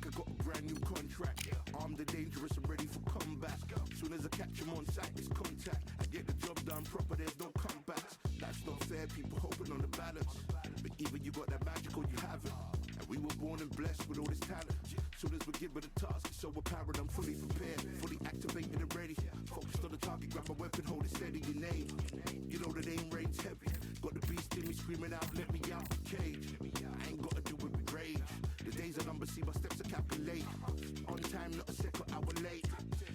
like I got a brand new contract. Armed and dangerous and ready for combat. Soon as I catch him on sight, it's contact. I get the job done proper, there's no comebacks. That's not fair, people hoping on the balance. But either you got that magic or you haven't. And we were born and blessed with all this talent. Soon as we're given the task, it's so apparent I'm fully prepared, fully activated and ready. Focused on the target, grab my weapon, hold it steady, your name. You know the name reigns heavy. Got the beast in me screaming out, let me out the cage. I ain't gotta do it with rage. The days are numbered, see my steps are calculated. On time, not a second hour late.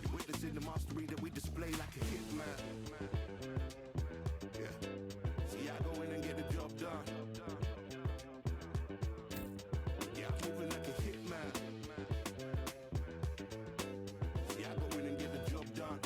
You're witnessing the mastery that we display like a hitman. Yeah. See, I go in and get the job done. Yeah, I'm moving like a hitman. See, I go in and get the job done.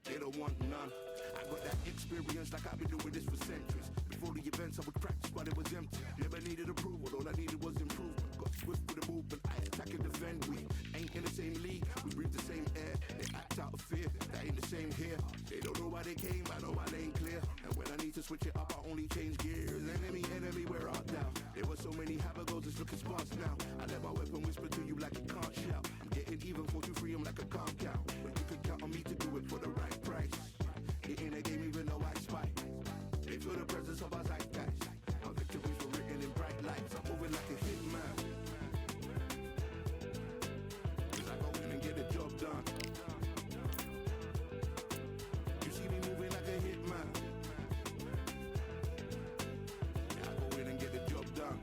They don't want none. I got that experience like I've been doing this for centuries. Before the events I would practice while it was empty. Never needed approval, all I needed was improvement. Got swift with the movement, I attack and defend. We ain't in the same league, we breathe the same air. They act out of fear, that ain't the same here. They don't know why they came, I know why they ain't clear. And when I need to switch it up, I only change gears. Enemy, where art thou? There were so many habagos, it's looking sparse now. I let my weapon whisper to you like it can't shout. I'm getting even 4-2-3, I'm like a calm count. But you can count on me to do it for the right price. Hitting a game even though I spike. They feel the presence of our zeitgeist. Our victories were written in bright lights. I'm moving like a hitman. Cause I go in and get the job done. You see me moving like a hitman. Yeah, I go in and get the job done.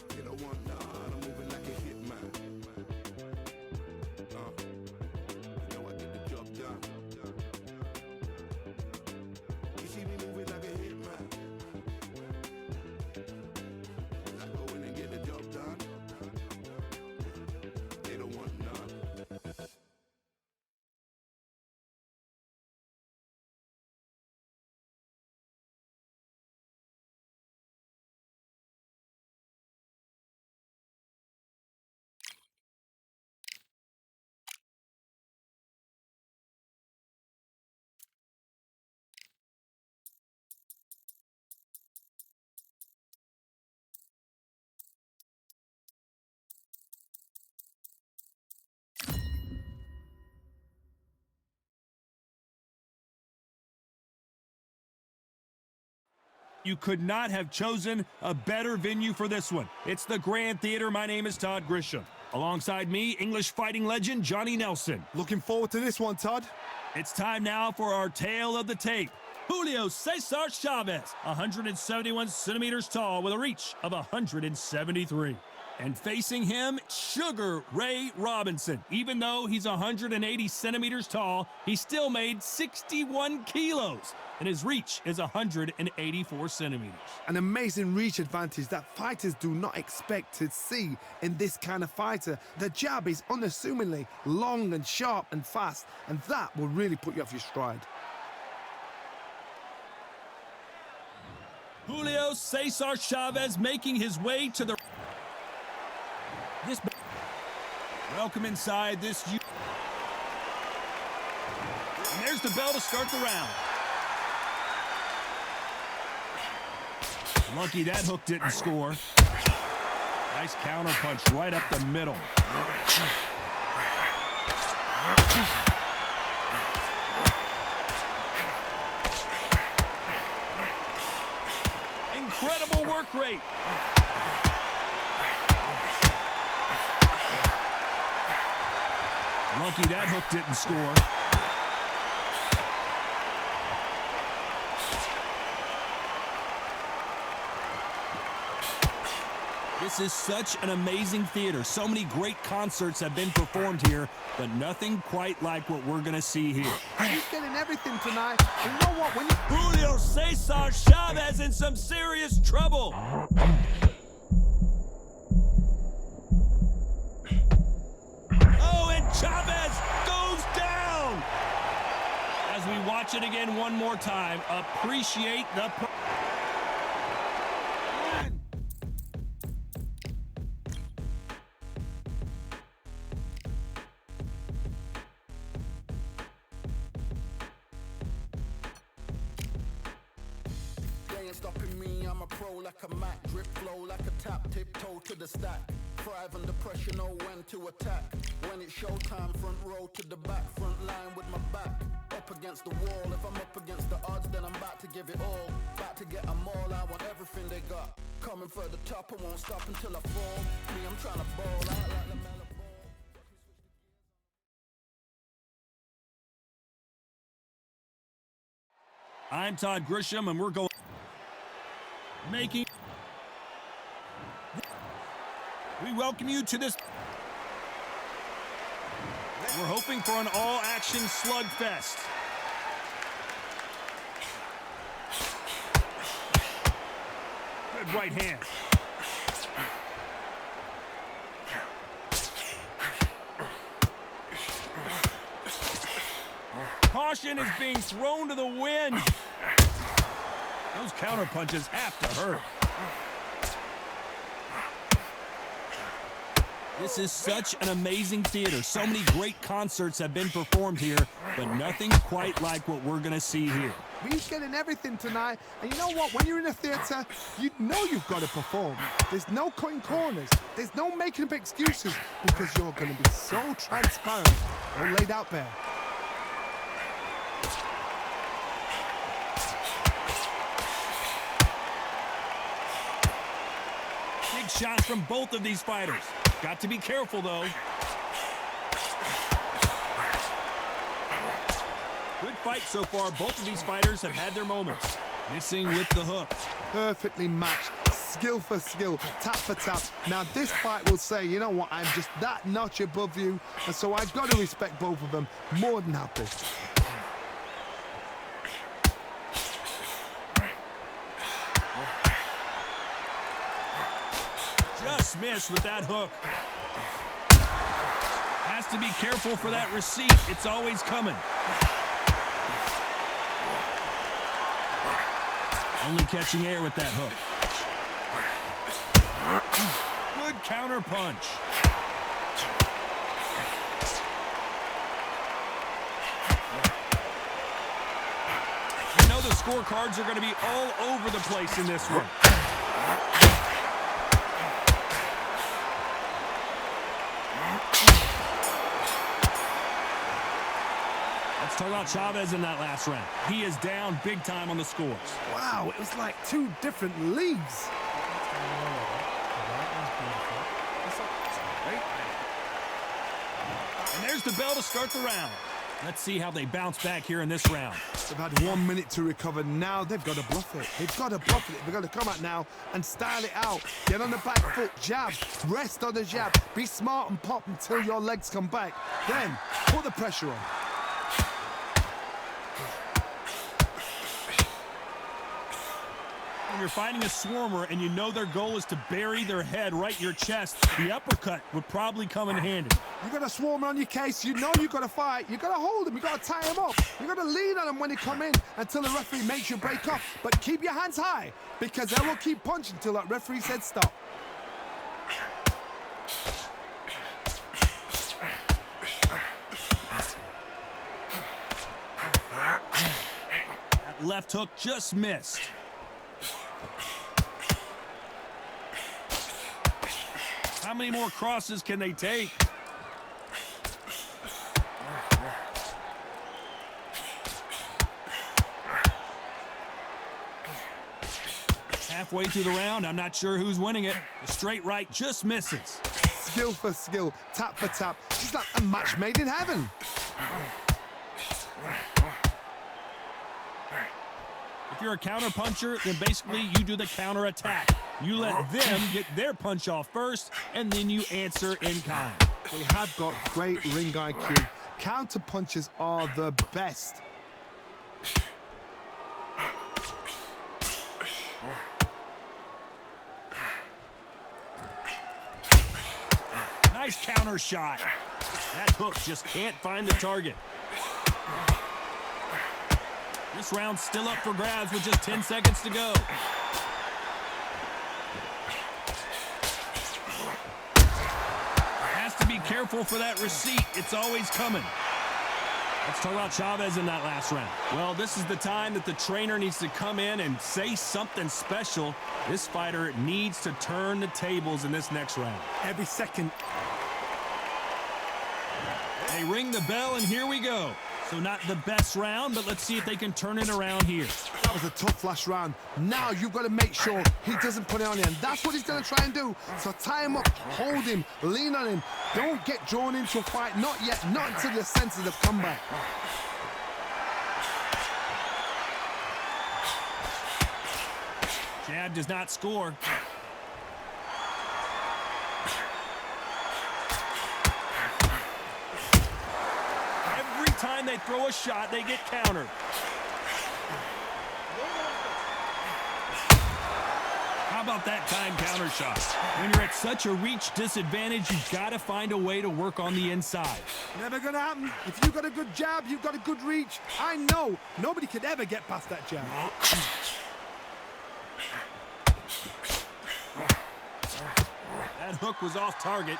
They don't want none. I'm moving like a hitman. You know I get the job done. You see me moving like a hitman. I go in and get the job done. They don't want none. You could not have chosen a better venue for this one. It's the Grand Theater. My name is Todd Grisham. Alongside me, English fighting legend Johnny Nelson. Looking forward to this one, Todd. It's time now for our tale of the tape. Julio Cesar Chavez, 171 centimeters tall with a reach of 173. And facing him, Sugar Ray Robinson. Even though he's 180 centimeters tall, he still made 61 kilos, and his reach is 184 centimeters. An amazing reach advantage that fighters do not expect to see in this kind of fighter. The jab is unassumingly long and sharp and fast, and that will really put you off your stride. Julio Cesar Chavez making his way to the... Welcome inside this... And there's the bell to start the round. Lucky that hook didn't score. Nice counter punch right up the middle. Incredible work rate. Lucky that hook didn't score. This is such an amazing theater. So many great concerts have been performed here, but nothing quite like what we're going to see here. He's getting everything tonight. And you know what? When you... Julio Cesar Chavez in some serious trouble. Oh, and Chavez goes down. As we watch it again one more time, appreciate the... stopping me, I'm a pro like a Mac. Drip flow like a tap, tiptoe to the stack. Thrive under pressure, know when to attack. When it's showtime, front row to the back. Front line with my back up against the wall. If I'm up against the odds, then I'm about to give it all. About to get them all, I want everything they got. Coming for the top, I won't stop until I fall. Me, I'm trying to ball out like the mellow ball. I'm Todd Grisham, and we're going making. We welcome you to this. We're hoping for an all-action slugfest. Good right hand. Caution is being thrown to the wind. Those counter punches have to hurt. This is such an amazing theater. So many great concerts have been performed here, but nothing quite like what we're going to see here. We're getting everything tonight, and you know what? When you're in a theatre, you know you've got to perform. There's no cutting corners. There's no making up excuses, because you're going to be so transparent or laid out there. Big shots from both of these fighters. Got to be careful, though. Good fight so far. Both of these fighters have had their moments. Missing with the hook. Perfectly matched. Skill for skill. Tap for tap. Now, this fight will say, you know what? I'm just that notch above you. And so I've got to respect both of them. More than happy. Just missed with that hook. Has to be careful for that receipt. It's always coming. Only catching air with that hook. Good counter punch. You know the scorecards are going to be all over the place in this one. Talk about Chavez in that last round. He is down big time on the scores. Wow, it was like two different leagues. And there's the bell to start the round. Let's see how they bounce back here in this round. They've had 1 minute to recover. Now they've got to bluff it. They've got to bluff it. They've got to come out now and style it out. Get on the back foot, jab, rest on the jab. Be smart and pop until your legs come back. Then put the pressure on. When you're fighting a swarmer and you know their goal is to bury their head right in your chest, the uppercut would probably come in handy. You got a swarmer on your case. You know you got to fight. You got to hold him. You got to tie him up. You got to lean on him when they come in until the referee makes you break off. But keep your hands high, because they will keep punching until that referee said stop. That left hook just missed. How many more crosses can they take? Halfway through the round, I'm not sure who's winning it. The straight right just misses. Skill for skill, tap for tap. It's like a match made in heaven. If you're a counter puncher, then basically you do the counter attack. You let them get their punch off first, and then you answer in kind. They have got great ring IQ. Counter punches are the best. Nice counter shot. That hook just can't find the target. This round's still up for grabs with just 10 seconds to go. Has to be careful for that receipt. It's always coming. Let's talk about Chavez in that last round. Well, this is the time that the trainer needs to come in and say something special. This fighter needs to turn the tables in this next round. Every second. They ring the bell, and here we go. So not the best round, but let's see if they can turn it around here. That was a tough last round. Now you've got to make sure he doesn't put it on you, and that's what he's going to try and do. So tie him up, hold him, lean on him. Don't get drawn into a fight. Not yet. Not until your senses have come back. Jab does not score. Every time they throw a shot, they get countered. How about that time counter shot? When you're at such a reach disadvantage, you've got to find a way to work on the inside. Never going to happen. If you've got a good jab, you've got a good reach. I know nobody could ever get past that jab. That hook was off target.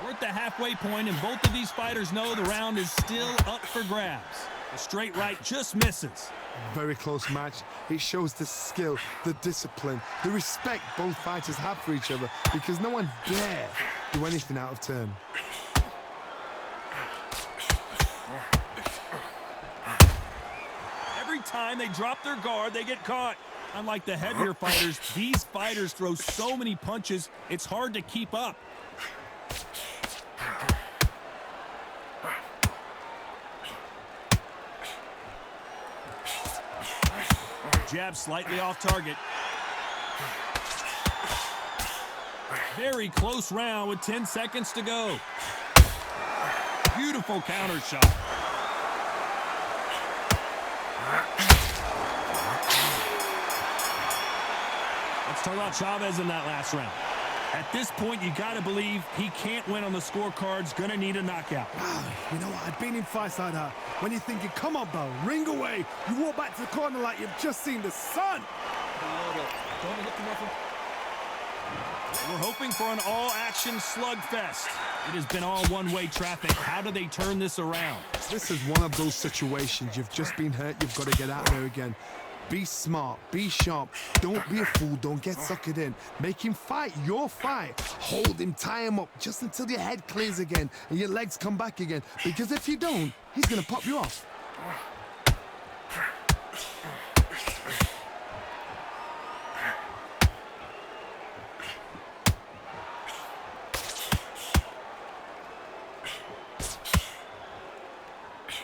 We're at the halfway point, and both of these fighters know the round is still up for grabs. The straight right just misses. Very close match. It shows the skill, the discipline, the respect both fighters have for each other, because no one dare do anything out of turn. Every time they drop their guard, they get caught. Unlike the heavier fighters, these fighters throw so many punches, it's hard to keep up. Jab slightly off target. Very close round with 10 seconds to go. Beautiful counter shot. Let's talk about Chavez in that last round. At this point, you got to believe he can't win on the scorecards. Going to need a knockout. You know what? I've been in fights like that. When you're thinking, come on, Bell, ring away. You walk back to the corner like you've just seen the sun. We're hoping for an all-action slugfest. It has been all one-way traffic. How do they turn this around? This is one of those situations. You've just been hurt. You've got to get out there again. Be smart. Be sharp. Don't be a fool. Don't get suckered in. Make him fight your fight. Hold him. Tie him up just until your head clears again and your legs come back again. Because if you don't, he's going to pop you off.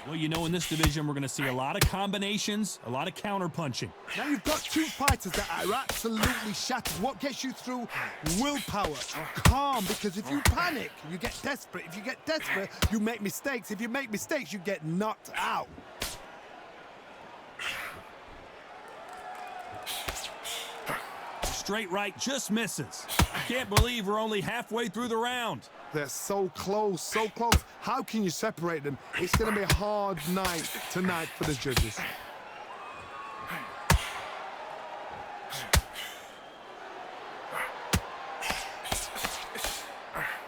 Well, you know, in this division, we're going to see a lot of combinations, a lot of counter-punching. Now you've got two fighters that are absolutely shattered. What gets you through? Willpower. Calm, because if you panic, you get desperate. If you get desperate, you make mistakes. If you make mistakes, you get knocked out. Straight right just misses. I can't believe we're only halfway through the round. They're so close, so close. How can you separate them? It's going to be a hard night tonight for the judges.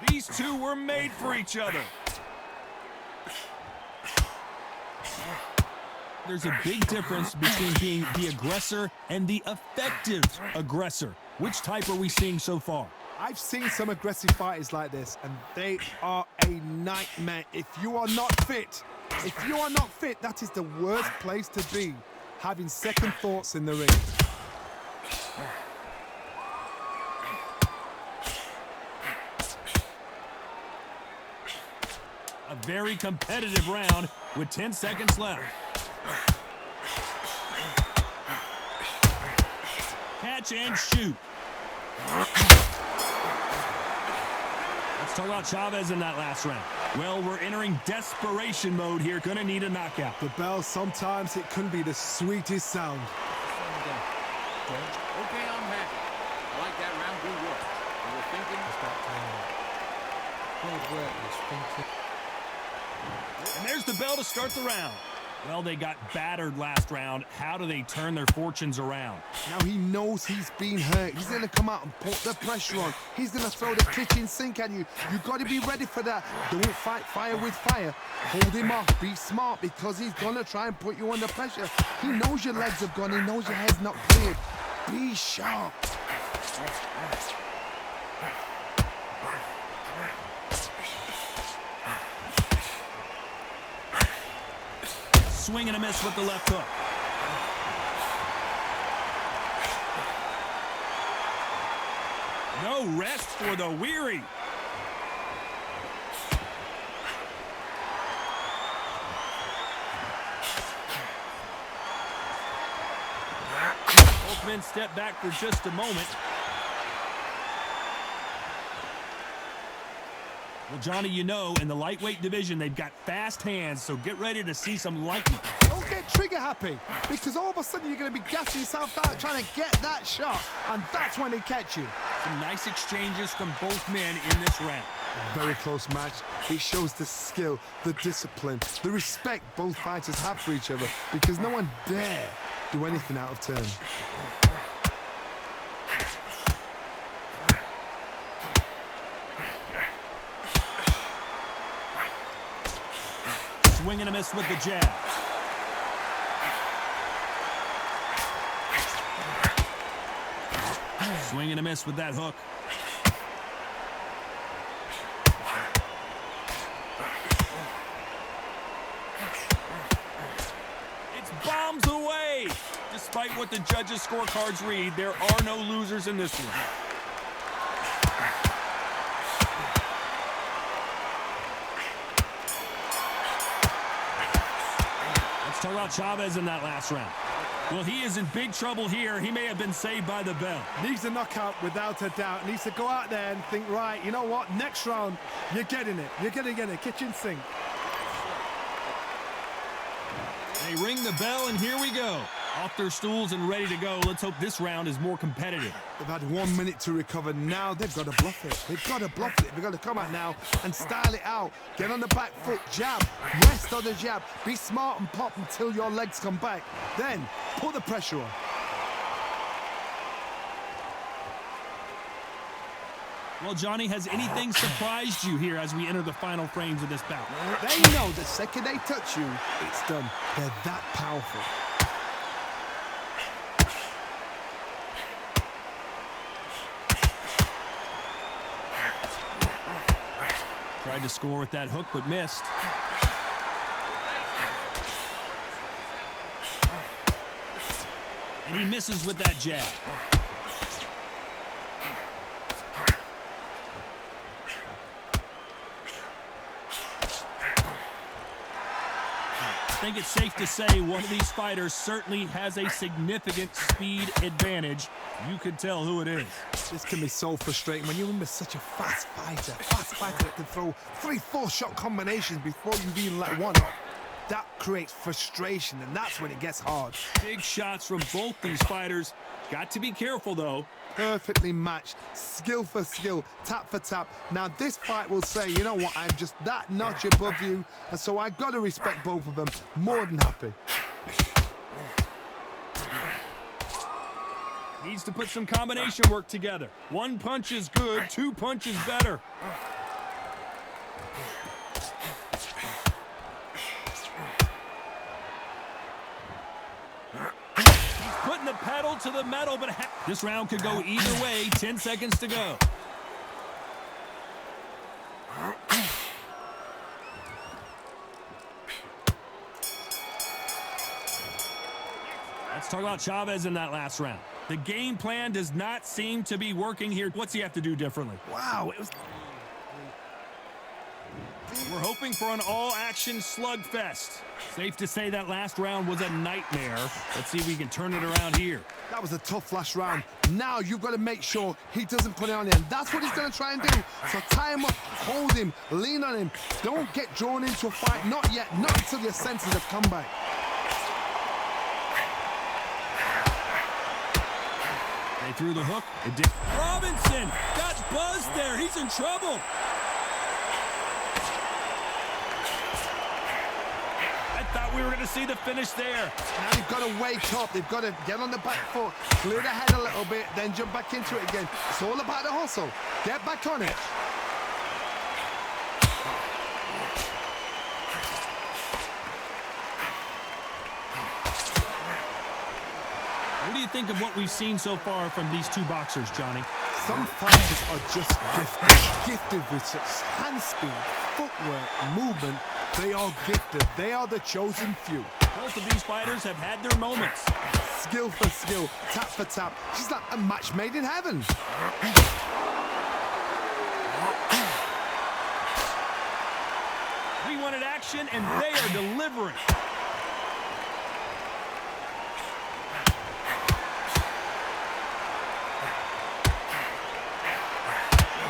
These two were made for each other. There's a big difference between being the aggressor and the effective aggressor. Which type are we seeing so far? I've seen some aggressive fighters like this, and they are a nightmare. If you are not fit, that is the worst place to be, having second thoughts in the ring. A very competitive round with 10 seconds left. Catch and shoot. Let's talk about Chavez in that last round. Well, we're entering desperation mode here. Gonna need a knockout. The bell, sometimes it can be the sweetest sound. Okay, I'm happy. I like that round. Good work. You were thinking? And there's the bell to start the round. Well, they got battered last round. How do they turn their fortunes around? Now he knows he's been hurt. He's going to come out and put the pressure on. He's going to throw the kitchen sink at you. You've got to be ready for that. Don't fight fire with fire. Hold him off. Be smart because he's going to try and put you under pressure. He knows your legs have gone. He knows your head's not cleared. Be sharp. Swing and a miss with the left hook. No rest for the weary. Both men step back for just a moment. Well, Johnny, you know, in the lightweight division, they've got fast hands, so get ready to see some lightning. Don't get trigger happy, because all of a sudden you're going to be gassing yourself out trying to get that shot, and that's when they catch you. Some nice exchanges from both men in this round. Very close match. It shows the skill, the discipline, the respect both fighters have for each other, because no one dare do anything out of turn. Swing and a miss with the jab. Swing and a miss with that hook. It's bombs away. Despite what the judges' scorecards read, there are no losers in this one. Talk about Chavez in that last round. Well, he is in big trouble here. He may have been saved by the bell. Needs a knockout without a doubt. Needs to go out there and think, right, you know what, next round, you're getting it. You're going to get a kitchen sink. They ring the bell, and here we go. Off their stools and ready to go. Let's hope this round is more competitive. They've had 1 minute to recover. Now they've got to bluff it. They've got to bluff it. They've got to come out now and style it out. Get on the back foot, jab, rest on the jab. Be smart and pop until your legs come back. Then put the pressure on. Well, Johnny, has anything surprised you here as we enter the final frames of this bout? They know the second they touch you, it's done. They're that powerful. Tried to score with that hook, but missed. And he misses with that jab. I think it's safe to say one of these fighters certainly has a significant speed advantage. You could tell who it is. This can be so frustrating when you're in with such a fast fighter that can throw 3-4 shot combinations before you've even let one off. That creates frustration, and that's when it gets hard. Big shots from both these fighters. Got to be careful, though. Perfectly matched, skill for skill, tap for tap. Now this fight will say, you know what, I'm just that notch above you, and so I've got to respect both of them. More than happy. Needs to put some combination work together. One punch is good, 2 punches better. He's putting the pedal to the metal, but this round could go either way. 10 seconds to go. Let's talk about Chavez in that last round. The game plan does not seem to be working here. What's he have to do differently? Wow, it was... We're hoping for an all-action slugfest. Safe to say that last round was a nightmare. Let's see if we can turn it around here. That was a tough last round. Now you've got to make sure he doesn't put it on him. That's what he's going to try and do. So tie him up, hold him, lean on him. Don't get drawn into a fight. Not yet. Not until your senses have come back. They threw the hook. It did. Robinson got buzzed there. He's in trouble. That thought we were going to see the finish there. Now they've got to wake up. They've got to get on the back foot, clear the head a little bit, then jump back into it again. It's all about the hustle. Get back on it. What do you think of what we've seen so far from these two boxers, Johnny? Some fighters are just gifted with such hand speed, footwork, movement. They are gifted. They are the chosen few. Both of these fighters have had their moments. Skill for skill, tap for tap. She's like a match made in heaven. We wanted action, and they are delivering.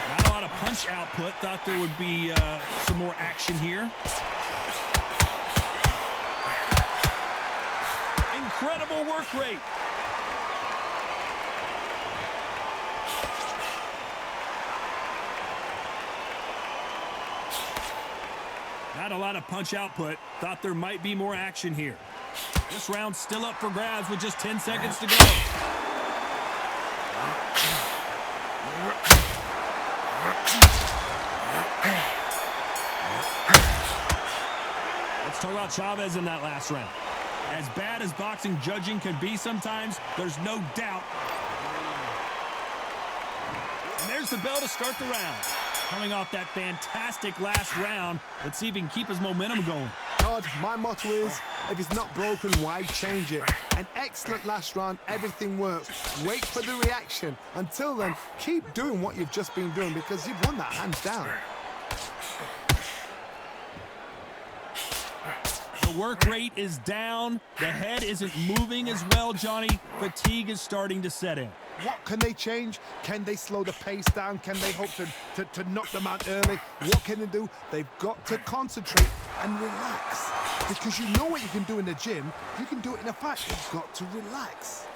Not a lot of punch output. Thought there would be some more action here. Incredible work rate. Not a lot of punch output. Thought there might be more action here. This round's still up for grabs with just 10 seconds to go. Let's talk about Chavez in that last round. As bad as boxing judging can be sometimes, there's no doubt. And there's the bell to start the round. Coming off that fantastic last round, let's see if he can keep his momentum going. God, my motto is, if it's not broken, why change it? An excellent last round, everything works. Wait for the reaction. Until then, keep doing what you've just been doing because you've won that hands down. The work rate is down. The head isn't moving as well, Johnny. Fatigue is starting to set in. What can they change? Can they slow the pace down? Can they hope to knock them out early? What can they do? They've got to concentrate and relax. Because you know what you can do in the gym. You can do it in a fight. You've got to relax.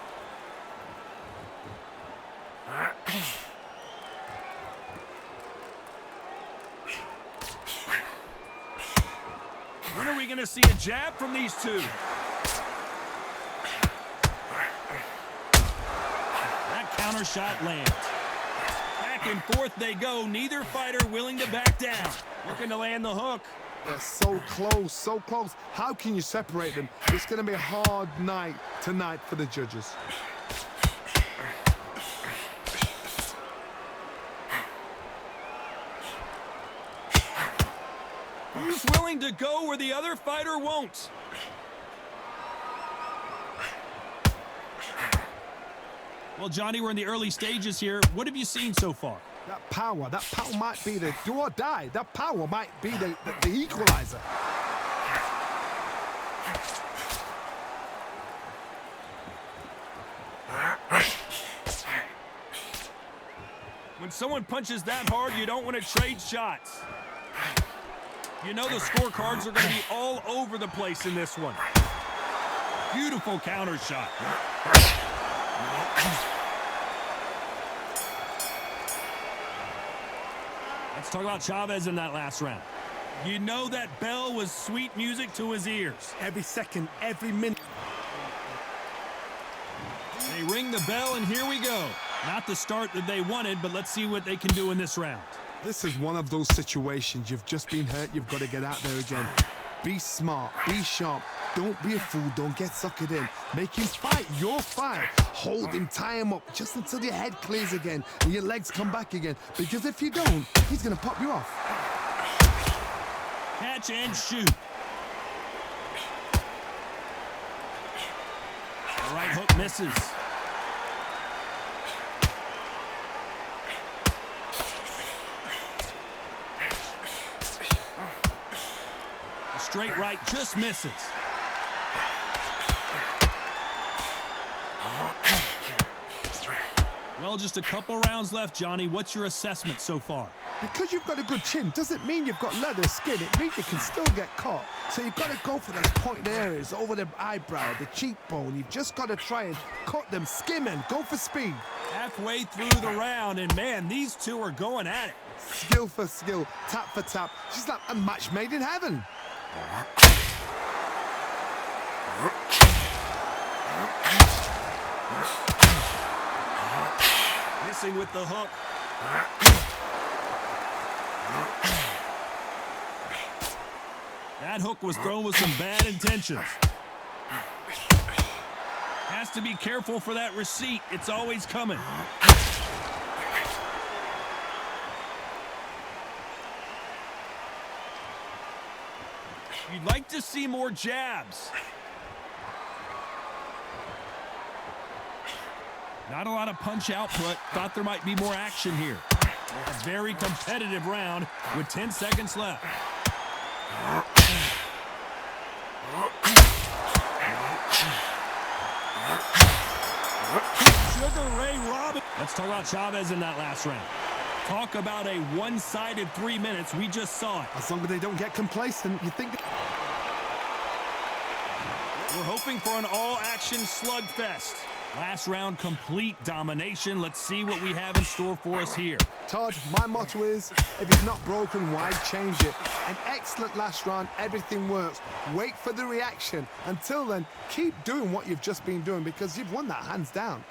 When are we going to see a jab from these two? That counter shot lands. Back and forth they go. Neither fighter willing to back down. Looking to land the hook. They're so close, so close. How can you separate them? It's going to be a hard night tonight for the judges. Who's willing to go where the other fighter won't? Well, Johnny, we're in the early stages here. What have you seen so far? That power might be the do or die. That power might be the equalizer. When someone punches that hard, you don't want to trade shots. You know the scorecards are going to be all over the place in this one. Beautiful counter shot. Let's talk about Chavez in that last round. You know that bell was sweet music to his ears. Every second, every minute. They ring the bell, and here we go. Not the start that they wanted, but let's see what they can do in this round. This is one of those situations. You've just been hurt. You've got to get out there again. Be smart. Be sharp. Don't be a fool. Don't get suckered in. Make him fight your fight. Hold him. Tie him up just until your head clears again and your legs come back again. Because if you don't, he's going to pop you off. Catch and shoot. The right hook misses. The straight right just misses. Well, just a couple rounds left, Johnny. What's your assessment so far? Because you've got a good chin doesn't mean you've got leather skin. It means you can still get caught. So you've got to go for those pointed areas, over the eyebrow, the cheekbone. You've just got to try and cut them, skim and go for speed. Halfway through the round, and man, these two are going at it. Skill for skill, tap for tap. She's like a match made in heaven. Missing with the hook. That hook was thrown with some bad intentions. Has to be careful for that receipt. It's always coming. You'd like to see more jabs. Not a lot of punch output. Thought there might be more action here. A very competitive round with 10 seconds left. Sugar Ray Robinson. Let's talk about Chavez in that last round. Talk about a one-sided 3 minutes. We just saw it. As long as they don't get complacent, you think... We're hoping for an all-action slugfest. Last round, complete domination. Let's see what we have in store for us here. Todd, my motto is, if it's not broken, why change it? An excellent last round, everything works. Wait for the reaction. Until then, keep doing what you've just been doing because you've won that hands down.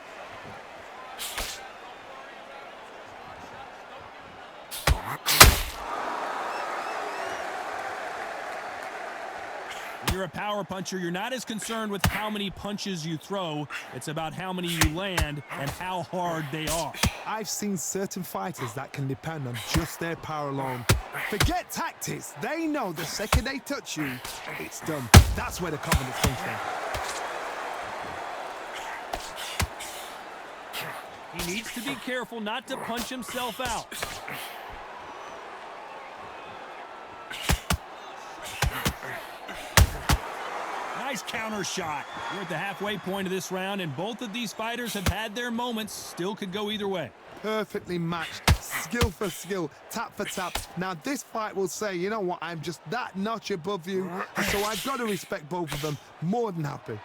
When you're a power puncher, you're not as concerned with how many punches you throw. It's about how many you land and how hard they are. I've seen certain fighters that can depend on just their power alone. Forget tactics. They know the second they touch you, it's done. That's where the confidence comes from. He needs to be careful not to punch himself out. Nice counter shot. We're at the halfway point of this round, and both of these fighters have had their moments. Still could go either way. Perfectly matched, skill for skill, tap for tap. Now this fight will say, you know what, I'm just that notch above you, so I've got to respect both of them. More than happy.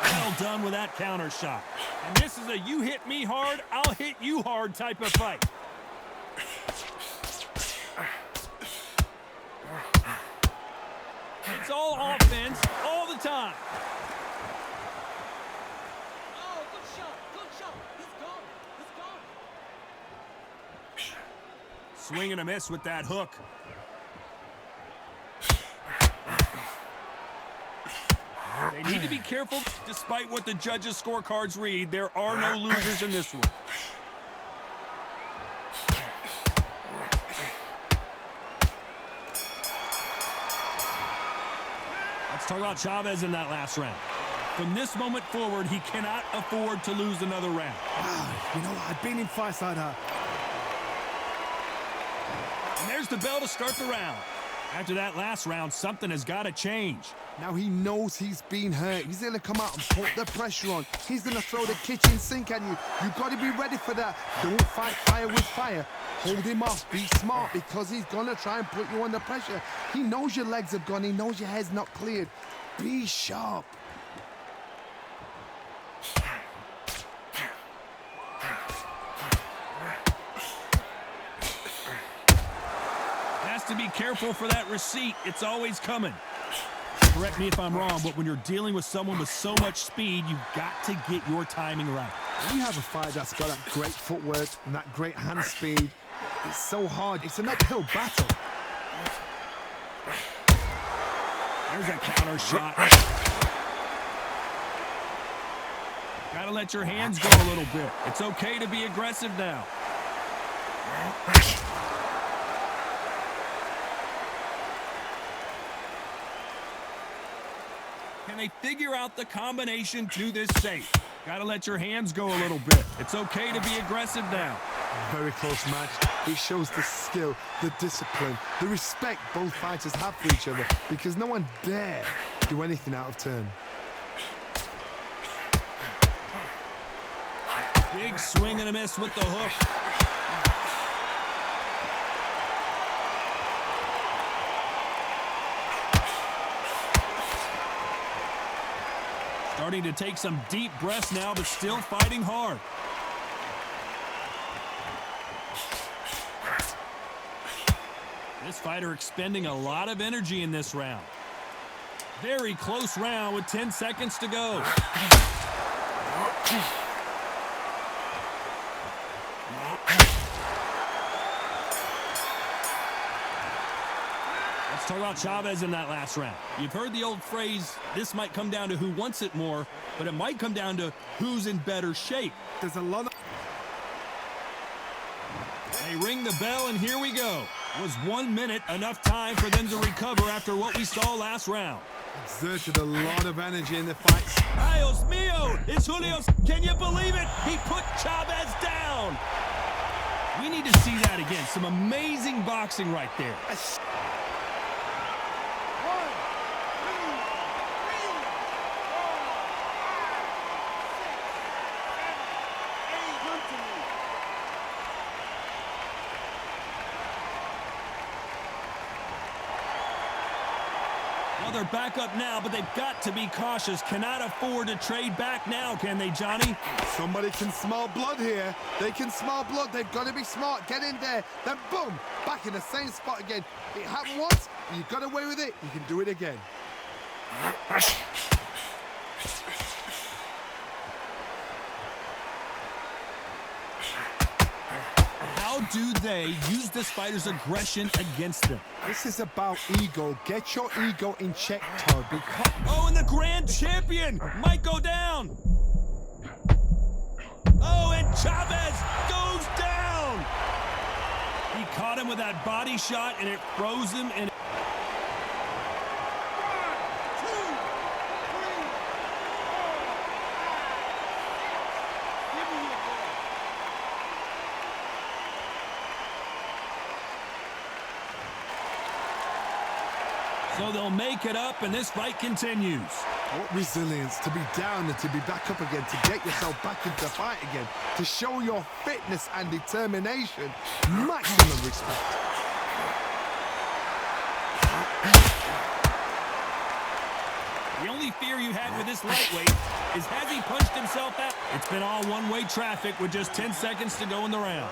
Well done with that counter shot. And this is a you hit me hard, I'll hit you hard type of fight. It's all offense all the time. Oh, good shot. Good shot. He's gone. He's gone. Swing and a miss with that hook. They need to be careful. Despite what the judges' scorecards read, there are no losers in this one. Let's talk about Chavez in that last round. From this moment forward, he cannot afford to lose another round. You know what, I've been in fights like that. And there's the bell to start the round. After that last round, something has got to change. Now he knows he's been hurt. He's going to come out and put the pressure on. He's going to throw the kitchen sink at you. You've got to be ready for that. Don't fight fire with fire. Hold him off. Be smart because he's going to try and put you under pressure. He knows your legs have gone. He knows your head's not cleared. Be sharp. Has to be careful for that receipt. It's always coming. Correct me if I'm wrong, but when you're dealing with someone with so much speed, you've got to get your timing right. When you have a fight that's got that great footwork and that great hand speed, it's so hard. It's an uphill battle. There's a counter shot. Gotta let your hands go a little bit. It's okay to be aggressive now. Can they figure out the combination to this safe? Gotta let your hands go a little bit. It's okay to be aggressive now. Very close match. It shows the skill, the discipline, the respect both fighters have for each other because no one dare do anything out of turn. Big swing and a miss with the hook. Starting to take some deep breaths now, but still fighting hard. This fighter expending a lot of energy in this round. Very close round with 10 seconds to go. Let's talk about Chavez in that last round. You've heard the old phrase, this might come down to who wants it more, but it might come down to who's in better shape. There's a lot of... They ring the bell, and here we go. Was 1 minute enough time for them to recover after what we saw last round? Exerted a lot of energy in the fights. Dios mío! It's Julio. Can you believe it? He put Chavez down. We need to see that again. Some amazing boxing right there. Well, they're back up now, but they've got to be cautious. Cannot afford to trade back now, can they, Johnny? Somebody can smell blood here. They can smell blood. They've got to be smart. Get in there. Then boom, back in the same spot again. It happened once. You got away with it. You can do it again. How do they use this fighter's aggression against them? This is about ego. Get your ego in check, Todd. Oh, and the grand champion might go down. Oh, and Chavez goes down. He caught him with that body shot, and it froze him. And so they'll make it up, and this fight continues. What resilience to be down and to be back up again, to get yourself back into the fight again, to show your fitness and determination. Maximum respect. The only fear you had with this lightweight is has he punched himself out? It's been all one-way traffic with just 10 seconds to go in the round.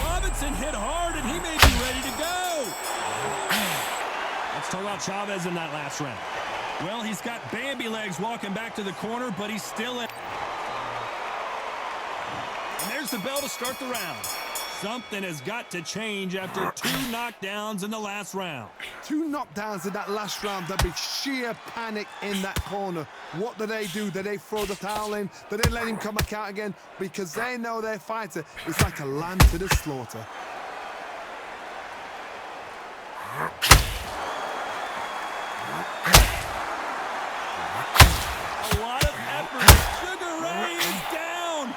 Robinson hit hard, and he may be ready to go. Let's talk about Chavez in that last round. Well, he's got Bambi legs walking back to the corner, but he's still in. And there's the bell to start the round. Something has got to change after 2 knockdowns in the last round. 2 knockdowns in that last round. There'll be sheer panic in that corner. What do? Do they throw the towel in? Do they let him come back out again? Because they know their fighter is like a lamb to the slaughter. A lot of effort. Sugar Ray is down.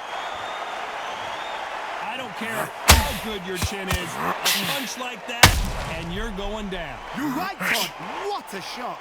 I don't care how good your chin is. A punch like that, and you're going down. You're right, Todd. What a shot.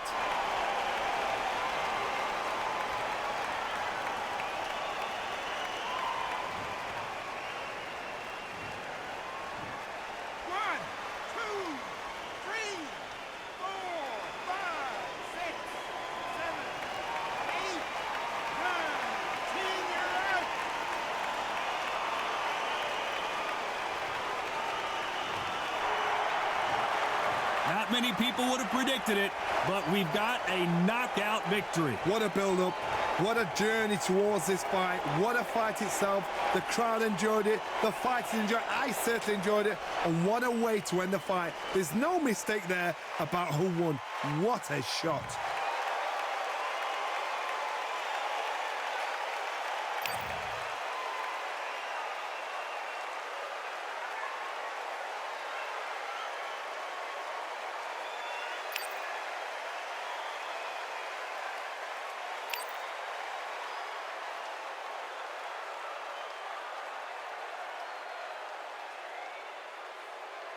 Not many people would have predicted it, but we've got a knockout victory. What a build-up. What a journey towards this fight. What a fight itself. The crowd enjoyed it. The fighters enjoyed it. I certainly enjoyed it. And what a way to end the fight. There's no mistake there about who won. What a shot.